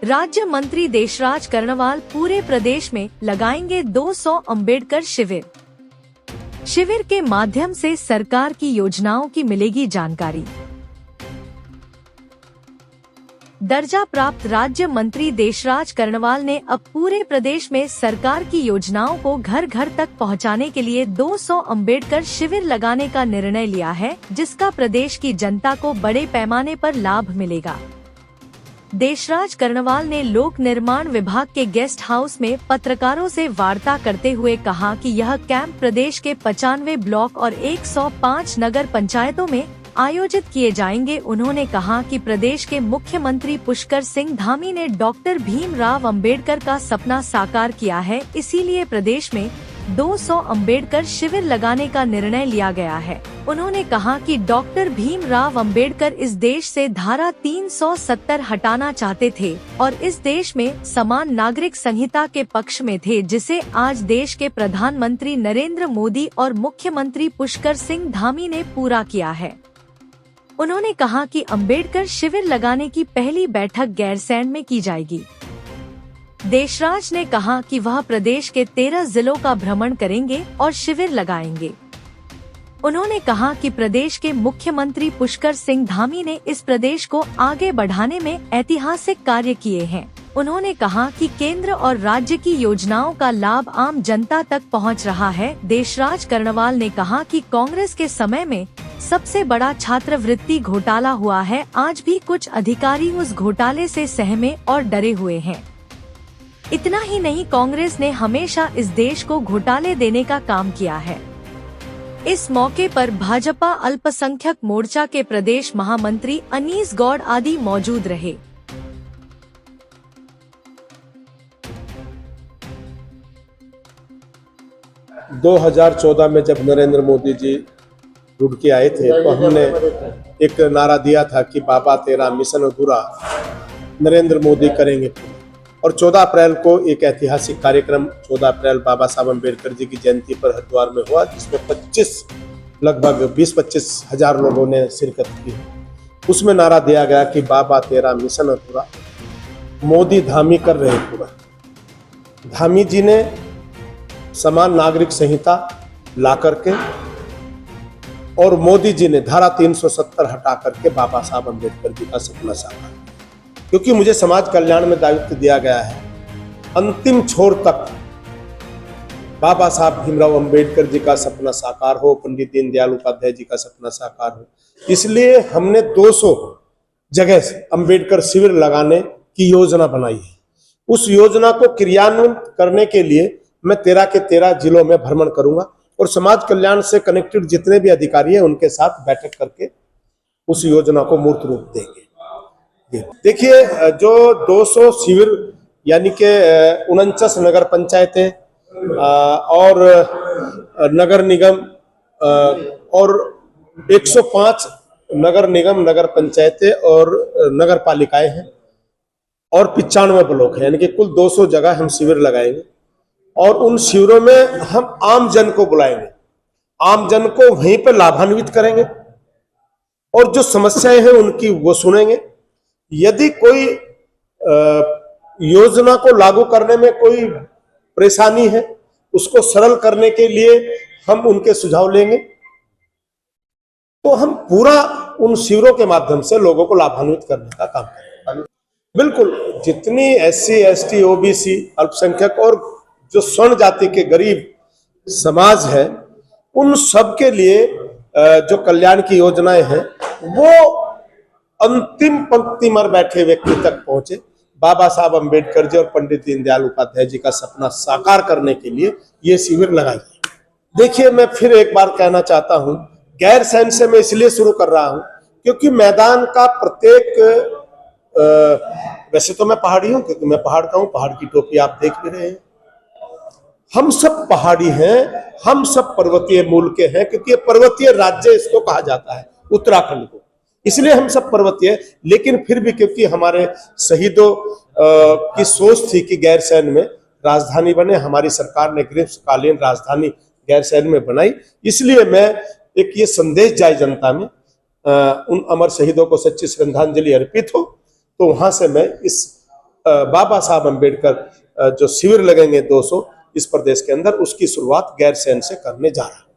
राज्य मंत्री देशराज कर्णवाल पूरे प्रदेश में लगाएंगे 200 अंबेडकर शिविर। शिविर के माध्यम से सरकार की योजनाओं की मिलेगी जानकारी। दर्जा प्राप्त राज्य मंत्री देशराज कर्णवाल ने अब पूरे प्रदेश में सरकार की योजनाओं को घर घर तक पहुंचाने के लिए 200 अंबेडकर शिविर लगाने का निर्णय लिया है, जिसका प्रदेश की जनता को बड़े पैमाने पर लाभ मिलेगा। देशराज कर्णवाल ने लोक निर्माण विभाग के गेस्ट हाउस में पत्रकारों से वार्ता करते हुए कहा कि यह कैंप प्रदेश के 95 ब्लॉक और 105 नगर पंचायतों में आयोजित किए जाएंगे। उन्होंने कहा कि प्रदेश के मुख्यमंत्री पुष्कर सिंह धामी ने डॉक्टर भीमराव अंबेडकर का सपना साकार किया है, इसीलिए प्रदेश में 200 अंबेडकर शिविर लगाने का निर्णय लिया गया है। उन्होंने कहा कि डॉक्टर भीमराव अंबेडकर इस देश से धारा 370 हटाना चाहते थे और इस देश में समान नागरिक संहिता के पक्ष में थे, जिसे आज देश के प्रधानमंत्री नरेंद्र मोदी और मुख्यमंत्री पुष्कर सिंह धामी ने पूरा किया है। उन्होंने कहा कि अंबेडकर शिविर लगाने की पहली बैठक गैरसैंण में की जाएगी। देशराज ने कहा कि वह प्रदेश के 13 जिलों का भ्रमण करेंगे और शिविर लगाएंगे। उन्होंने कहा कि प्रदेश के मुख्यमंत्री पुष्कर सिंह धामी ने इस प्रदेश को आगे बढ़ाने में ऐतिहासिक कार्य किए हैं। उन्होंने कहा कि केंद्र और राज्य की योजनाओं का लाभ आम जनता तक पहुंच रहा है। देशराज कर्णवाल ने कहा कि कांग्रेस के समय में सबसे बड़ा छात्रवृत्ति घोटाला हुआ है। आज भी कुछ अधिकारी उस घोटाले से सहमे और डरे हुए हैं। इतना ही नहीं, कांग्रेस ने हमेशा इस देश को घोटाले देने का काम किया है। इस मौके पर भाजपा अल्पसंख्यक मोर्चा के प्रदेश महामंत्री अनीस गौड़ आदि मौजूद रहे। दो 2014 में जब नरेंद्र मोदी जी जुड़ के आए थे तो हमने एक नारा दिया था कि बाबा तेरा मिशन अधूरा, नरेंद्र मोदी करेंगे। और 14 अप्रैल को एक ऐतिहासिक कार्यक्रम 14 अप्रैल बाबा साहब अम्बेडकर जी की जयंती पर हरिद्वार में हुआ, जिसमें लगभग 20-25 हजार लोगों ने शिरकत की। उसमें नारा दिया गया कि बाबा तेरा मिशन अधूरा, मोदी धामी कर रहे पूरा। धामी जी ने समान नागरिक संहिता ला करके और मोदी जी ने धारा 370 हटा करके बाबा साहब अम्बेडकर जी का सपना साकार, क्योंकि मुझे समाज कल्याण में दायित्व दिया गया है अंतिम छोर तक बाबा साहब भीमराव अंबेडकर जी का सपना साकार हो, पंडित दीनदयाल उपाध्याय जी का सपना साकार हो। इसलिए हमने 200 जगह अंबेडकर शिविर लगाने की योजना बनाई है। उस योजना को क्रियान्वित करने के लिए मैं 13 के 13 जिलों में भ्रमण करूंगा और समाज कल्याण से कनेक्टेड जितने भी अधिकारी हैं उनके साथ बैठक करके उस योजना को मूर्त रूप देंगे। देखिए, जो 200 शिविर यानी कि 49 नगर पंचायतें और नगर निगम और 105 नगर निगम, नगर पंचायतें और नगर पालिकाएं हैं और 95 ब्लॉक है, यानी कि कुल 200 जगह हम शिविर लगाएंगे। और उन शिविरों में हम आम जन को बुलाएंगे, आम जन को वहीं पर लाभान्वित करेंगे और जो समस्याएं हैं उनकी वो सुनेंगे। यदि कोई योजना को लागू करने में कोई परेशानी है, उसको सरल करने के लिए हम उनके सुझाव लेंगे, तो हम पूरा उन शिविरों के माध्यम से लोगों को लाभान्वित करने का काम करेंगे। बिल्कुल, जितनी SC, ST, OBC, अल्पसंख्यक और जो स्वर्ण जाति के गरीब समाज है, उन सब के लिए जो कल्याण की योजनाएं हैं वो अंतिम पंक्ति में बैठे व्यक्ति तक पहुंचे। बाबा साहब अम्बेडकर जी और पंडित दीनदयाल उपाध्याय जी का सपना साकार करने के लिए ये शिविर लगाइए। देखिए, मैं फिर एक बार कहना चाहता हूं, गैरसैंण से मैं इसलिए शुरू कर रहा हूं क्योंकि मैदान का प्रत्येक वैसे तो मैं पहाड़ी हूं, क्योंकि मैं पहाड़ का हूं, पहाड़ की टोपी आप देख भी रहे हैं। हम सब पहाड़ी हैं, हम सब पर्वतीय मूल के हैं, क्योंकि ये पर्वतीय राज्य इसको कहा जाता है उत्तराखंड को, इसलिए हम सब पर्वतीय। लेकिन फिर भी क्योंकि हमारे शहीदों की सोच थी कि गैरसैंण में राजधानी बने, हमारी सरकार ने ग्रीष्मकालीन राजधानी गैरसैंण में बनाई, इसलिए मैं एक ये संदेश जाए जनता में, उन अमर शहीदों को सच्ची श्रद्धांजलि अर्पित हो, तो वहां से मैं इस बाबा साहब अम्बेडकर जो शिविर लगेंगे 200 इस प्रदेश के अंदर, उसकी शुरुआत गैरसैंण से करने जा रहा है।